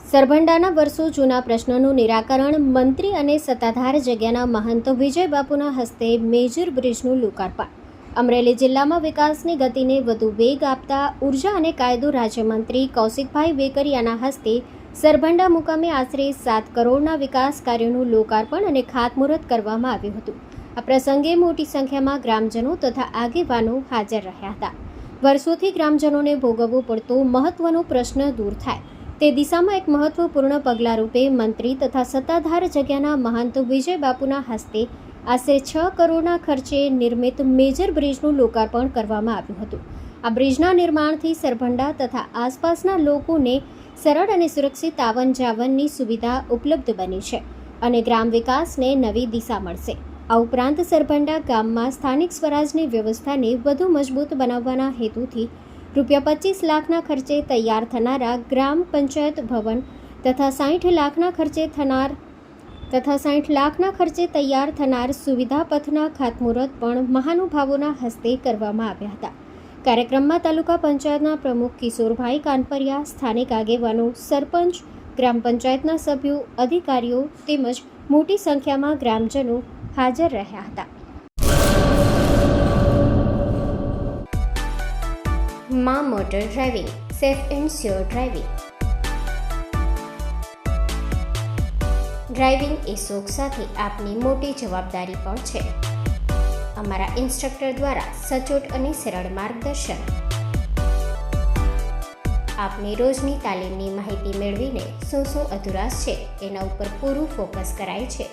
સરભંડાના વર્ષો જૂના પ્રશ્નોનું નિરાકરણ મંત્રી અને સત્તાધાર જગ્યાના મહંત વિજય બાપુના હસ્તે મેજર બ્રિજનું લોકાર્પણ. અમરેલી જિલ્લામાં વિકાસની ગતિને વધુ વેગ આપતા ઉર્જા અને કાયદો રાજ્યમંત્રી કૌશિકભાઈ વેકરિયાના હસ્તે સરભંડા મુકામે આશરે 7 કરોડના વિકાસ કાર્યોનું લોકાર્પણ અને ખાતમુહૂર્ત કરવામાં આવ્યું હતું. આ પ્રસંગે મોટી સંખ્યામાં ગ્રામજનો તથા આગેવાનો હાજર રહ્યા હતા. વર્ષોથી ગ્રામજનોને ભોગવવો પડતો મહત્વનો પ્રશ્ન દૂર થાય તે દિશામાં એક મહત્વપૂર્ણ પગલાં રૂપે મંત્રી તથા સત્તાધાર જગ્યાના મહંત વિજય બાપુના હસ્તે આશરે 6 કરોડના ખર્ચે નિર્મિત મેજર બ્રિજનું લોકાર્પણ કરવામાં આવ્યું હતું. આ બ્રિજના નિર્માણથી સરભંડા તથા આસપાસના લોકોને સરળ અને સુરક્ષિત આવન જાવનની સુવિધા ઉપલબ્ધ બની છે અને ગ્રામ વિકાસને નવી દિશા મળશે. આ ઉપરાંત સરભંડા ગામમાં સ્થાનિક સ્વરાજની વ્યવસ્થાને વધુ મજબૂત બનાવવાના હેતુથી ₹25 લાખના ખર્ચે તૈયાર થનારા ગ્રામ પંચાયત ભવન તથા 60 લાખના ખર્ચે તૈયાર થનાર સુવિધા પથના ખાતમુહૂર્ત પણ મહાનુભાવોના હસ્તે કરવામાં આવ્યા હતા. કાર્યક્રમમાં તાલુકા પંચાયતના પ્રમુખ કિશોરભાઈ કાનપરિયા, સ્થાનિક આગેવાનો, સરપંચ, ગ્રામ પંચાયતના સભ્યો, અધિકારીઓ તેમજ મોટી સંખ્યામાં ગ્રામજનો હાજર રહ્યા હતા. માં motor driving, safe and sure driving. Driving એ શોખ સાથે આપની મોટી જવાબદારી પણ છે. અમારા ઇન્સ્ટ્રક્ટર દ્વારા સચોટ અને સરળ માર્ગદર્શન. આપની રોજની તાલીમની માહિતી મેળવીને શું અધુરાશ છે એના ઉપર પૂરું ફોકસ કરાય છે.